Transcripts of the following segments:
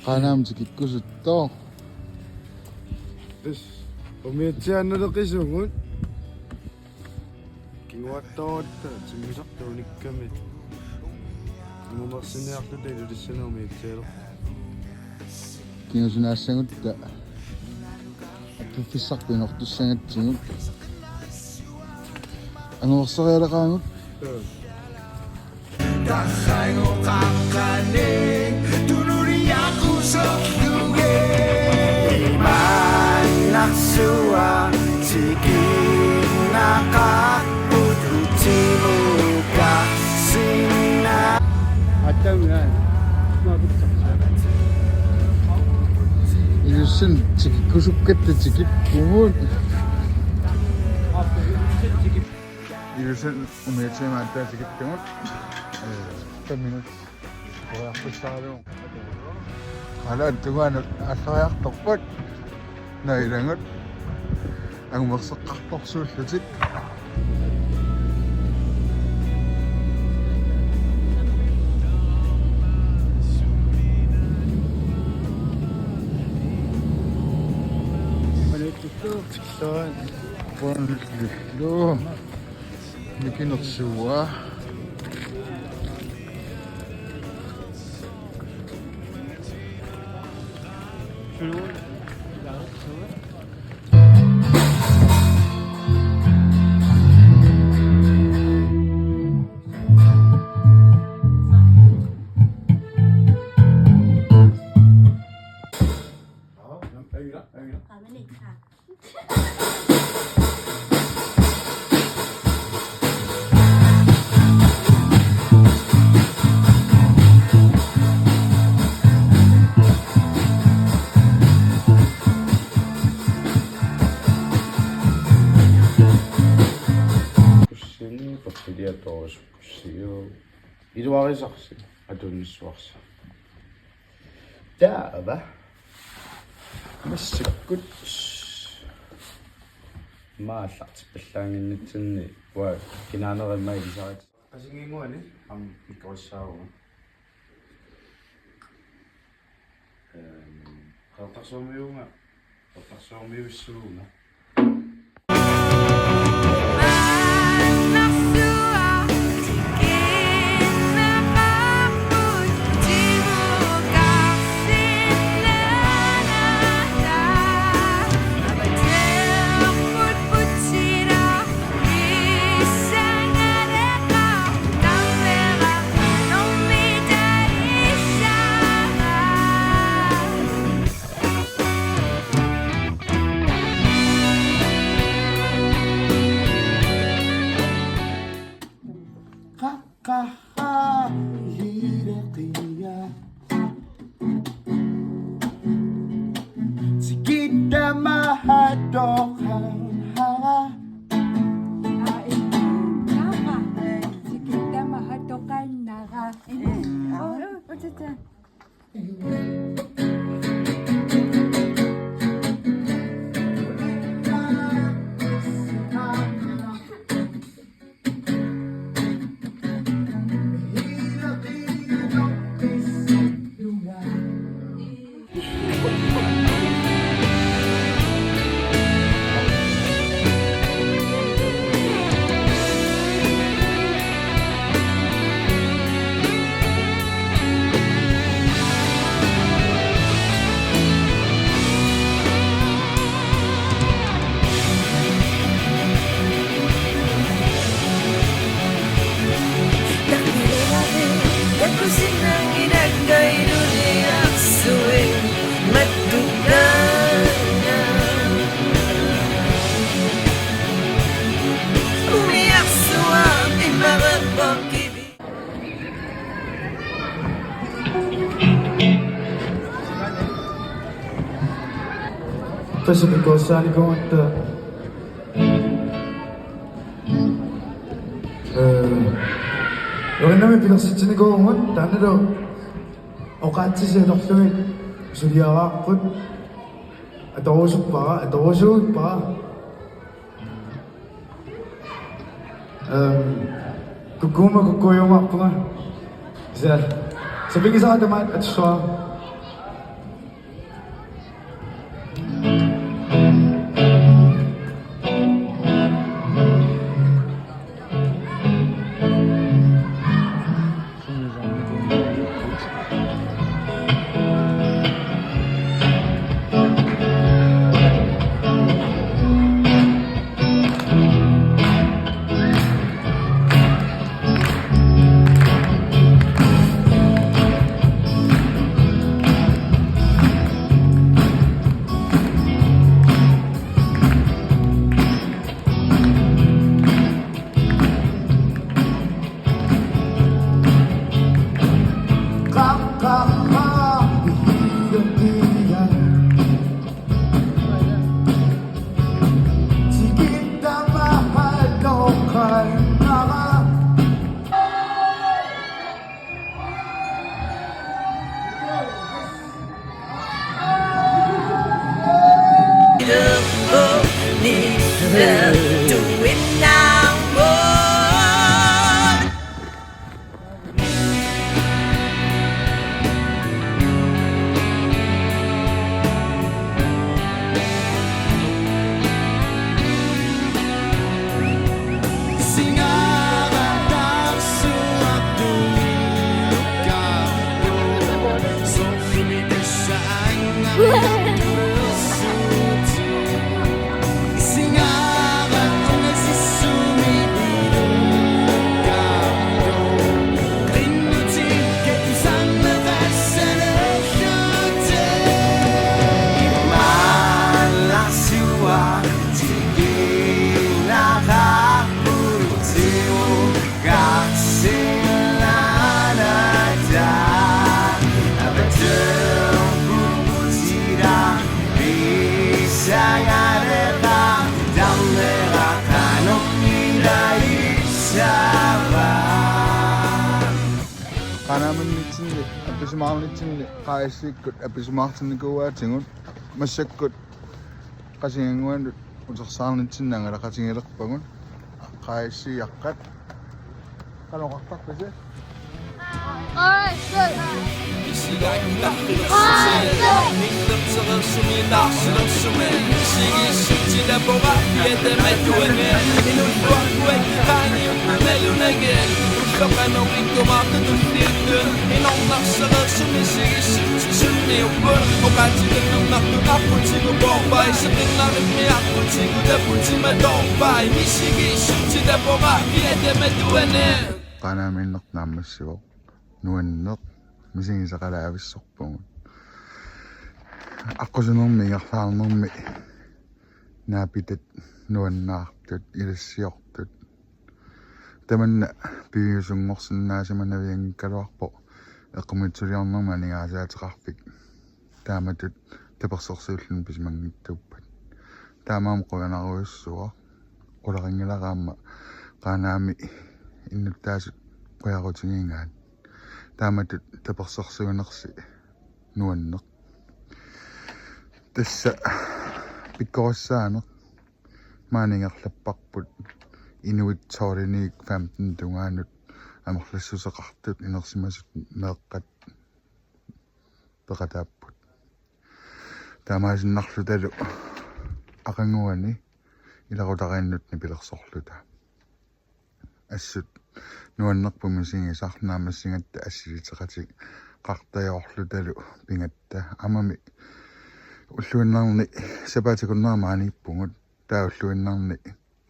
Qanaamtik ikkusuttoq Tis umiitsiannerqisugut kinguattaruatta timisartuunikkamit mumersiниarluta ilulissanuumiitsialu kiusunaassangutta appuffissarpinortussangatsigut anguersarialeqaangut Naksua cikin nakakut ucimuka sina аттамиан ilussan tikikkusukkattatikippunguut ilussan umiatsiamaattaatikittagut 5 minut qoyarpussaaluun qalaat tugaanut allariartorpat nailangut angumerseqqartorsuullutik tiklaan puanullu mikinersuaa Papiliatoruskussiu iluarisarsi atunnissuarsi taava massakkut maallartippallaanginnitsinni wa kinaanerimma ilisarit asinginguani am ikkorissaaruga qartarsuumiuissuuga Kita mahadokan hara kita mahatokan nara. 어쨌든 Pacific Ocean going to 여기는 비너스치는 거 오면 단으로 어같이 세덕소에 수리아와 굿 도우숙바 그거만 그거요 막구나 이제 서빙이 사한테만 atso qanaamannitsinni apisumaarnitsinni qaaissiikkut apisumaartinnikууaatigut massakkut qasinganguanut utersaarnitsinnangala qatingilerpagun qaissiiaqqat qaloqartarpasi qanaamiinnernaammassivoq nuanneq misingisaqalaavissорпугут аққусунерми ингерлаарнерми наапитат нуаннаартут илассиортут таманна пиусунгорсиннаасиманавиангкалуарпо эққумитсулиарнерма нигаасаатеқарфик тааматут таперсерсууллун писмангиттуппат таамаам қуянаруйуссуа қуларингилараама qanaami иннуттаасут қуярутингингаат тааматут таперсерсуунерси нуаннеқ тасса пиккориссаанеқ маанingерлаппарпут инуитсоориник 15 тунгаанут амерлассусеқартут инерсимасут меэққат пеқатааппут таамаасиннарлуталу ақангуани иларутарианнутни пилерсорлута ассут нуаннерпумисингисарнаамассингатта ассилитеқатик қартаёрлуталу пингатта амами уллуиннарни сапаатикуннаамаанииппугут тауллуиннарни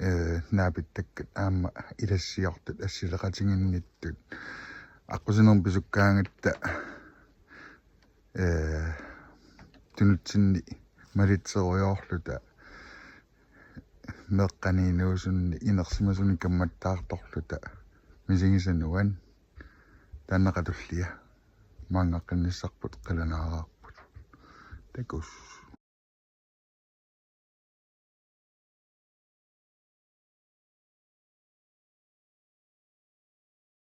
наапиттаккат аама илассиортут ассилеқатингинниттут аққусинерм писуккаангатта тунутсинни малитсеруйоорлута меққаниинуусунни инерсимасуни камматтаарторлута мисигисануан тааннақатуллия маангаққинниссарпут қиланаараарпут такус